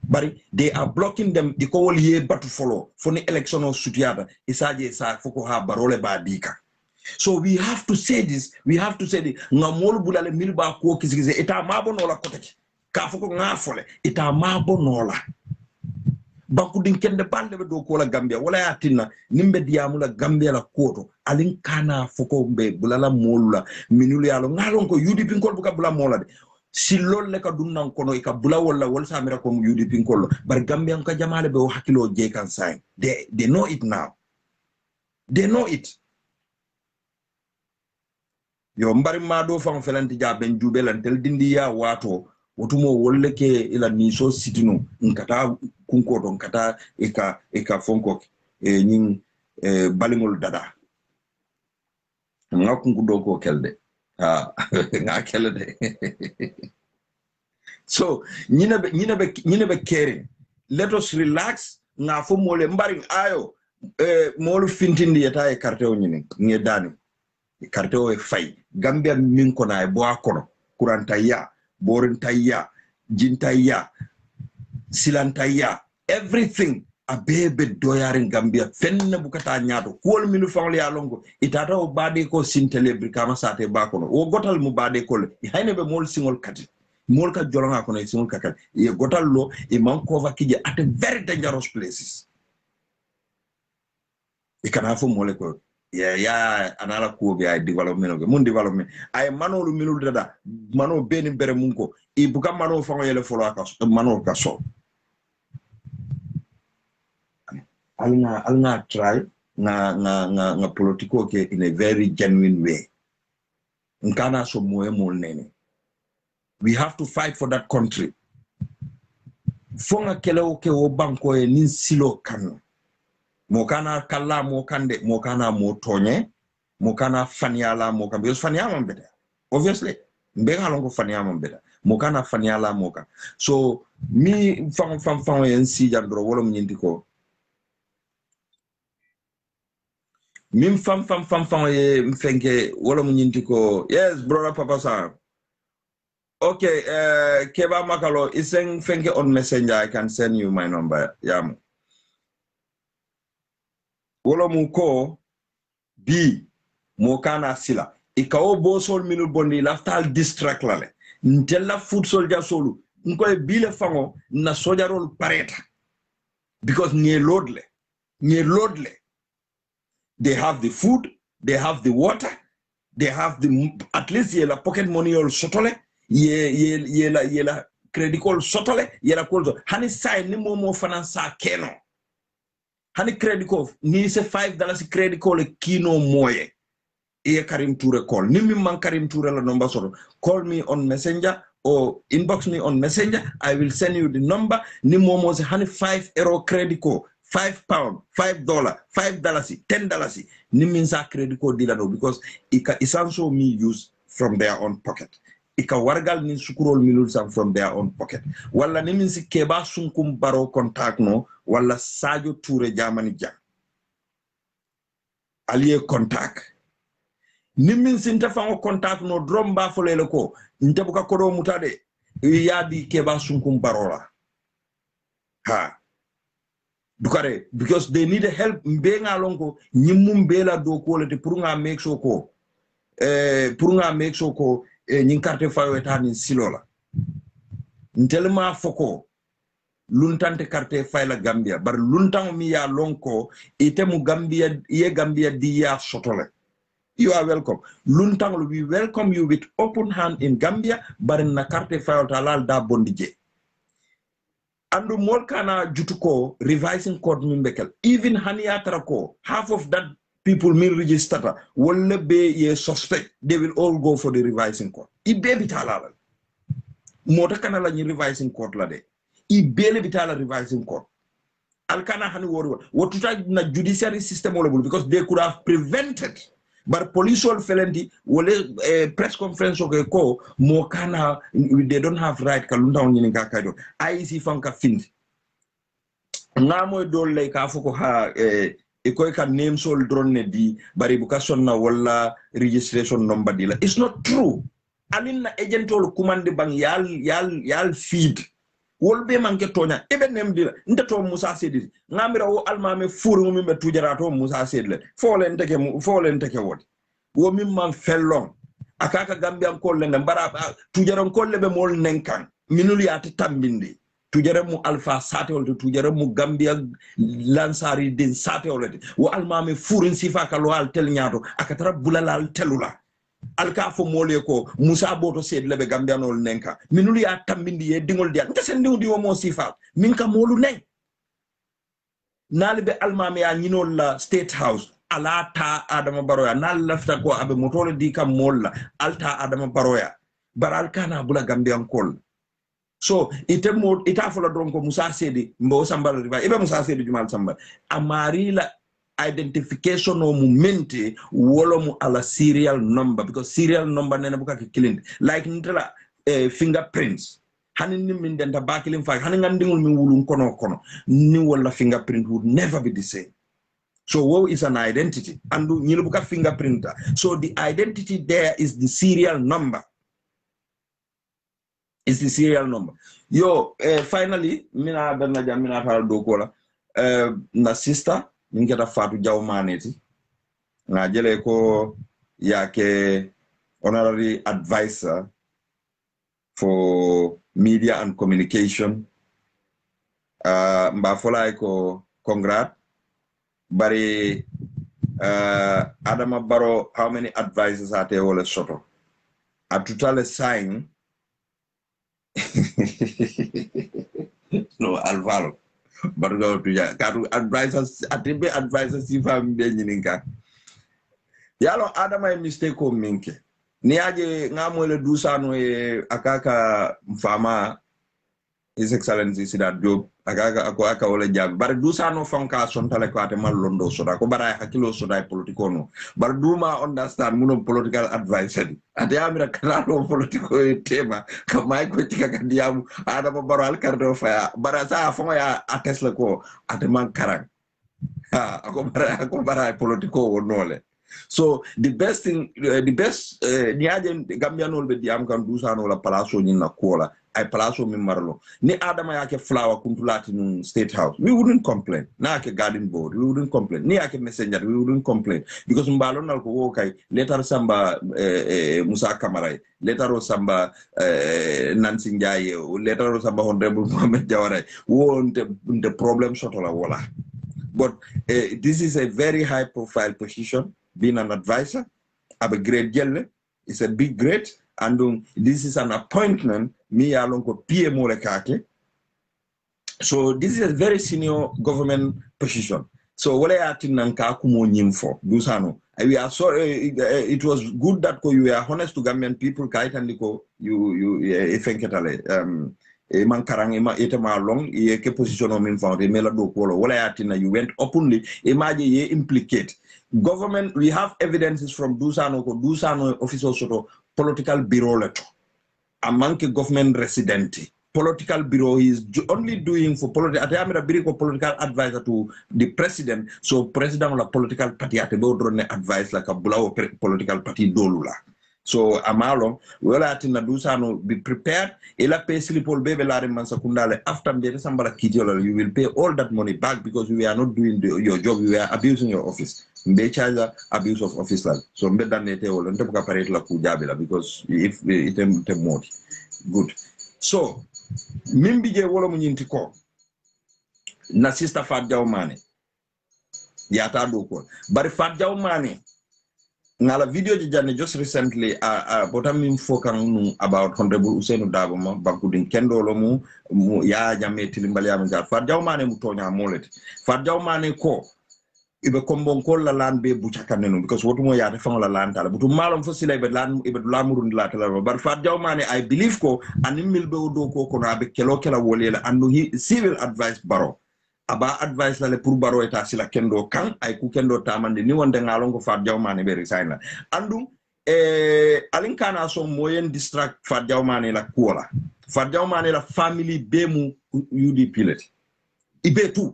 bari they are blocking them iko wol ye batu follow foni election o sutiata isaje sa foko ha barole ba dika. So we have to say this, nga molu bulale milba ko kisikize eta mabo nola koteke ka foko nga fole eta mabo nola banku din kende bande be do ko la Gambia wala yatina nimbe diamu la Gambia la koto alin kana foko be bulala molula minulu yalo ngalon ko UDP ko buka bula mola de si lol le ka dunnan kono e ka bula wala wal samira ko UDP ko bar Gambia ka jamale be hakilo je kan sai they know it now, they know it. Yo mbari ma do fam felanti ja ben jubelan tel dindi ya wato wotumo wolle ke ila niso sitino nkata kunko don kata eka fonko nyin balingol dada nga kunko do ko kelde nga kelde so nyine be caring. Let us relax nga fo mole mbari ayo molu fintindi yata e carte o nyine nge dani carte o e fay Gambia min ko na e bo akono kurantaya borintaya jintaya silantaya everything a bebe doyarin Gambia fenna bukata nyaado ko minu fawle ya longo itata o bade ko sintele brikama sate bakono o gotal mu bade ko hayne be mol singol kati mol ka jolanga kono singol kakal e gotal lo e man cover kije at a very dangerous places e kana fo mole ko ya anala ko bi ay development mun development ay manolu minul dada mano beni bere munko e buka mano fango yele folo aka mano ka so alna try na politiko ke in a very genuine way nkana so moye mol nene we have to fight for that country fonga kele o ke o banko e nin silo kan mokana kala mokande mokana motonye mokana faniala moka because faniama mbeda obviously mbega longo faniama mbeda mokana faniala moka so mi fam yen si jandro wolo mnyindiko mim fam ye mfenke wolo mnyindiko yes brother papa sa okay keba makalo iseng fenke on messenger I can send you my number yamu wolo muko bi mokana sila ikawo bosol minul bondi laftal distract lale ntella food soldier solu nko bile fango na sojarol pareta because nye loadle they have the food, they have the water, they have the at least yela pocket money or sotole yela credit call sotole yela call hani sai ni momo finansa keno hani credit call ni se $5 credit call kino moye e Karim Toure call ni mi man Karim Toure la number soro call me on messenger or inbox me on messenger I will send you the number ni momo se hani €5 credit call £5, $5, $5, $10 ni minsa credit code dila no because it's also me use from their own pocket ika wargal ni sukurol minul sam from their own pocket wala ni minsi keba sunkum baro contact no wala Sadio Toure jamani ja aliye contact ni minsi ntafango contact no dromba folele ko ntabuka kodo mutade yadi keba sunkum barola ha dukare because they need help mbenga longo nyimum bela do ko le pour nga make sure ko nyin carte fayo etani silola ntelma foko luntante carte fayla Gambia bar luntan mi ya lonko itemu Gambia ye Gambia dia sotole you are welcome luntan we welcome you with open hand in Gambia bar na carte fayo talal da bondije andu molkana jutuko revising code mimbekel even haniatra ko half of that people mean register will be ye suspect they will all go for the revising code ibe bitala mota kana la ni revising code la de ibele bitala revising code alkana hani wori wotuta na judiciary system wala because they could have prevented but police all felenti wole press conference ko mokana they don't have right kalunda ngini kakajo IEC fanka find ngamo dolle ka fuko ha e koy ka name sol drone ne di bari bu ka sonna wala registration number di la it's not true alinna agentol commande bang yal feed wolbe manke tonya ebe nem di la ndeto Musa Sedi ngamira wo almame furu mi be tujarato Musa Sedi le fo len teke wodi wo min man fellon akaka gambian kolle ne bara tujaron kolle be mol nenkan minul yati tambindi tujare mu alpha satewol to tujare mu gambia lansari din satewol de wo almame furin sifa ka lo al tel nyaato akatara bulalal telula alka fo mole ko Musa boto sed lebe gambianol nenka minul ya tambindi e dingol dia ngesen ndi wo mo sifa min ka molu nen nalbe almame ya nyinol la state house alata Adama Baroya nal lafta ko abe motole di kam molla alta Adama Baroya baral kana bula gambian kol so ita fola don ko Musa Sedi mbo sambal riba ibe Musa Sedi jumal sambal amari la identification o momenti wolo mu ala serial number because serial number nena buka kilinde like nitela fingerprints hanin ni min denta bakilin fa hanin ngandingul min wulun kono ni wala fingerprint would never be the same. So what is an identity? And you look at fingerprinter. So the identity there is the serial number. It's the serial number. Yo, finally, mina fara dokola. Na sister, ngeta Fatu Jaumaneti. Na jele ko yake honorary advisor for media and communication. Mbafola ko congrats. Bari Adama Barrow, how many advisors are there all soto? A total sign no Alvaro. But go to ya advisors atibe advisors if I'm being yalo Adama mistake o minke. Ni aje ngamwele dusano akaka mfama His Excellency Sidat Job aka wala jab bar du sano fonka son tale ko ate mal londo soda ko bara hakilo soda politiko no bar du ma understand muno political advisor ate amira kanalo politiko tema kamay ko tika kandiam Adama Barrow al kardo fa bara sa fo ya atesla ko ate man karang ako bara politiko wonole. So the best thing niaje gambianol be diam kan du sano la palaso ni na kola ay palaso mi marlo ni Adama yake flower kuntulati nun state house we wouldn't complain na yake garden board we wouldn't complain ni yake messenger we wouldn't complain because mbalo nal ko wokay letter samba Musa Kamara letter samba Nancy Ndiaye letter samba honorable Mohamed Jawara won't the problem sotola wala but this is a very high profile position being an advisor of a great jelle it's a big great and this is an appointment me along ko PMO rekake. So this is a very senior government position. So what I think nanka kumo nyimfo dusano. We are sorry. It was good that you were honest to Gambian people. Kaitandiko you efenketale mankarang etema long ke position o min found mela do ko what I think you went openly. Imagine ye implicate government. We have evidences from Dusano ko Dusano officials soto political bureau leto. Among government resident political bureau he is only doing for political advisor to the president so president of the political party at the advice like a blow political party dolula so amalo wala atina dusano be prepared ela pay slipol bebe la mansa kundale after the sambala kitiola you will pay all that money back because we are not doing your job we are abusing your office mbe charge abuse of office like so mbe danete wala ntebuka parade la kujabila because if it modi good so mimbije wala munyinti ko na sister Fat Jawmane yata do ko bari Fat Jawmane ngala video ji janne just recently botam min fokan about honorable Ousainou Darboe bankudin kendolo mu ya jamme tilimbali am jar Fat Jawmane mu tonya moleti Fat Jawmane ko ibe kombon ko la lan be bu chakanenu because wotu mo yaata fang la lan tala butu malum fo silay be lan ibe lamurun la tala bar Fat Jawmane I believe ko animil be do ko kono abe kelo kala wolela andu civil advice Barrow aba advice la le pour Barrow eta sila kendo kan ay ku kendo tamande ni wonde ngalon ko Fat Jawmane be resign la andu alinkana so moyen distract Fat Jawmane la kuola Fat Jawmane la family be mu UDP let ibe tout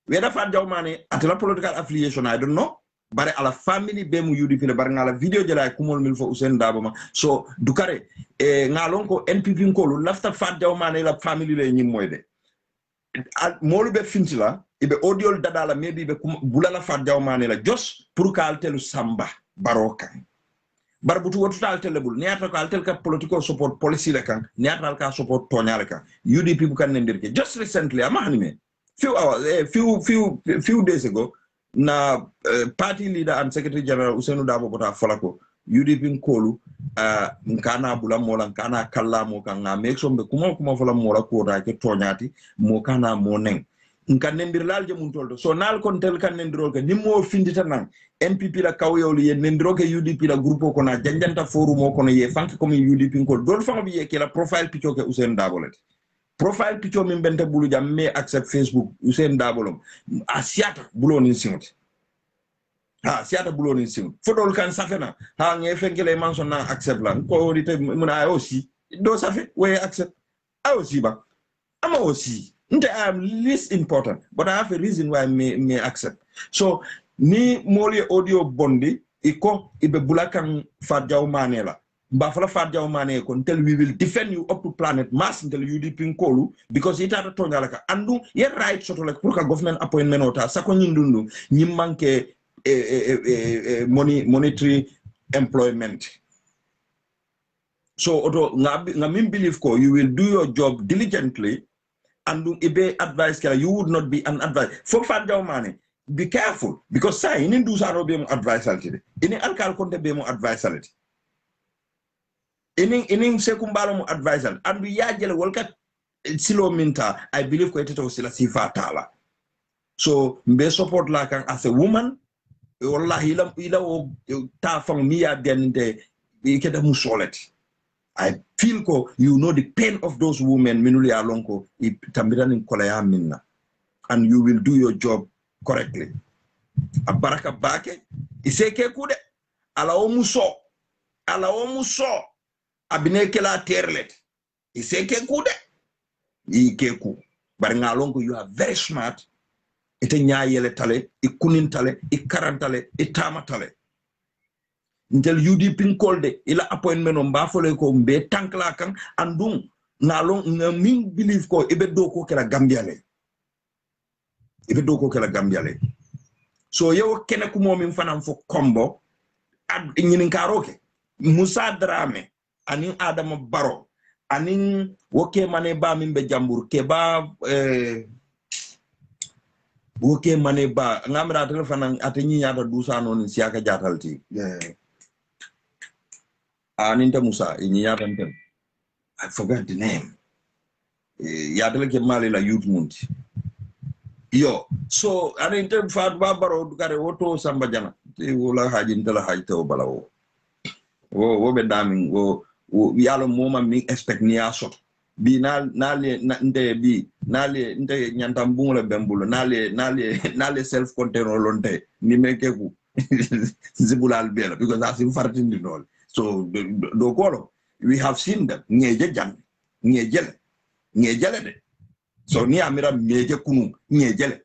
weda fa jawmane atela political affiliation I don't know bare ala family be mu UDP le bare ngala video jela kumol mil fo Usain Dabama so dukare ngalon ko NPP ko lu lafta fa jawmane la family le nyim moyde molu be fintila ibe audio dadala maybe be bulala fa jawmane la jos pour ka altelu samba baroka barbutu wotuta altelebul niata ko altel ka political support policy le kan niata ka support tonyale kan UDP bu kan nendirke just recently amahani me few days ago na party leader and secretary general Usainu Dabo bota folako UDP kolu nkana bula mola nkana kala mo kan na make some be kuma fola mola ko da ke tonyati mo kana mo nen nkan nendir lal je mun tolto so nal kon tel kan nendirol ke ni mo findita nan NPP la kawyol ye nendiro ke UDP la groupe ko na janjanta forum ko kono ye fank comme UDP ko dol fanga bi ye ke la profile picture ke Usainu Dabo let profile picture min bente bulu jam me accept Facebook Usainu Dabo asiata buloni simoti siata buloni simoti fodol kan safena ha nge fenkele manson na accept la ko dite muna aussi do safe we accept aussi ba ama aussi nte am least important but I have a reason why me accept so ni moli audio bondi iko ibe bulakan Fadjaw Manela Bafala Fadjaw Mane until we will defend you up to planet Mars until UDP Nkolu because it had a tongue like andu ye right sort of like purka government appointment ota sako nyindundu nyimanke monetary employment so oto ngam believe ko you will do your job diligently and ibe advice kala you would not be an advice for Fadjaw Mane be careful because say in do saro be mo advice altide ini alkal konte be mo advice altide ini sekumbalo mo advice al andu yajele wolkat silo minta I believe ko eteto sila sifa tala so mbe support la kan as a woman wallahi ila o ta fam miya deninde ikeda musolet I feel ko you know the pain of those women minuli alonko tambirani kola ya minna and you will do your job correctly abaraka bake iseke kude ala o muso abine kela terlet iseke kude ikeku bar ngalonko you are very smart ite nyaayele tale ikunin tale ikarantale itamatale ntel UDP kolde ila appointment on bafole ko mbe tankla kan andum ngalon min believe ko ibe do ko kala gambiale so yo kene ku momin fanam fo kombo ad nyinin karoke Musa Drame anin Adama Baro anin woke mane ba min be jambur ke ba woke mane ba ngamra telefon atenyi nyata dusa non siaka jatalti aninta Musa inyi nyata ntem I forgot the name yadele ke mali la youth munti yo so aninta Fat Baro dukare woto Samba Jana ti wala haji ndala haji to balawo wo be damin wo yalo moma mi expect ni asot bi nale nte nyantam bungole bembulo nale self contained lonte ni mekeku zibulal bela because that's in fartindi nol so do kolo we have seen that ngeje de so ni amira ngeje kunu ngejele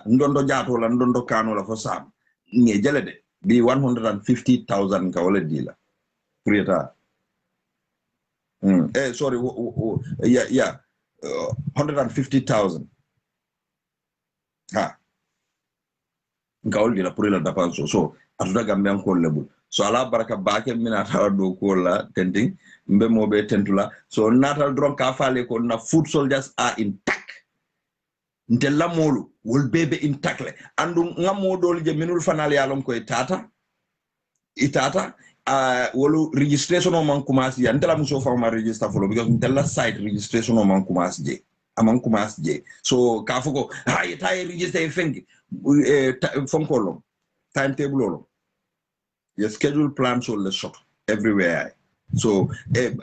ndondo jato la ndondo kano la fo sam ngejele de bi 150,000 ka wala dila prieta sorry 150,000 ngawol dila pour la dapanso so atuda gambe an ko lebul so ala baraka baake mina tawa do ko la tenting mbe mobe tentula so natal dron ka fale ko na food soldiers are intact nte lamolu wol bebe intact le andu ngamodol je minul fanal yalom ko itata wolu registration o man commence ya ntela muso fa ma register folo because ntela site registration o man commence je amman commence je so ka fuko tay register fengi fonkolo timetable lo your schedule plan so le shot everywhere so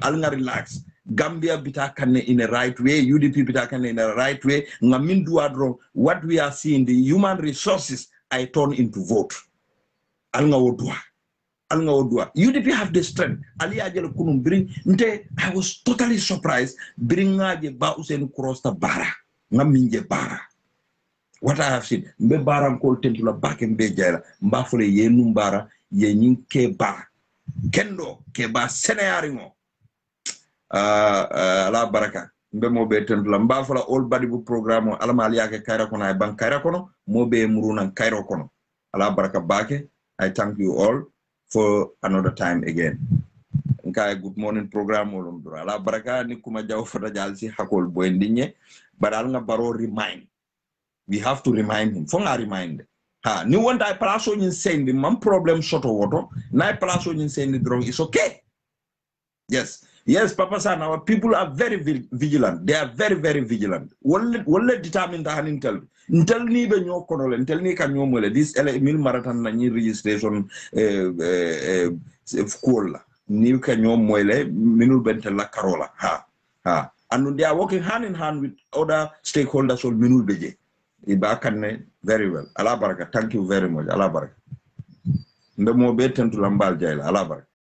alnga relax Gambia bita kanne in a right way UDP bita kanne in a right way ngamindu adro what we are seeing the human resources I turn into vote alnga wodwa UDP have the strength ali ajelo kunum bring nte I was totally surprised bring ngaje ba usen cross ta bara ngaminje bara what I have seen mbe baran kol tentula bake mbe jayla mbafole ye numbara ye nyinke ba kendo ke ba senayari ngo ala baraka mbe mo be tentula mbafala all body bu programme ala mali yake kayra kono ay ban kayra kono mo be muruna kayro kono ala baraka bake. I thank you all for another time again. Okay, good morning program olundura ala baraka ni kuma jaw fata jalsi hakol boendinye badal nga baro remind. We have to remind him. Fonga remind. Ha, ni wanda ay palaso nyin sendi mam problem soto woto, na ay palaso nyin sendi drong is okay. Yes. Yes, Papa San, our people are very vigilant. They are very, very vigilant. Wole determined that intel. Intel ni be nyo konole, intel ni ka nyo mole. This mil marathon na ni registration school. Ni ka nyo mole, minul bentel la karola. Ha. And they are working hand in hand with other stakeholders or minul beje. Ibakanne very well. Allah baraka. Thank you very much. Allah baraka. Ndemo be tentu lambal jaila. Allah baraka.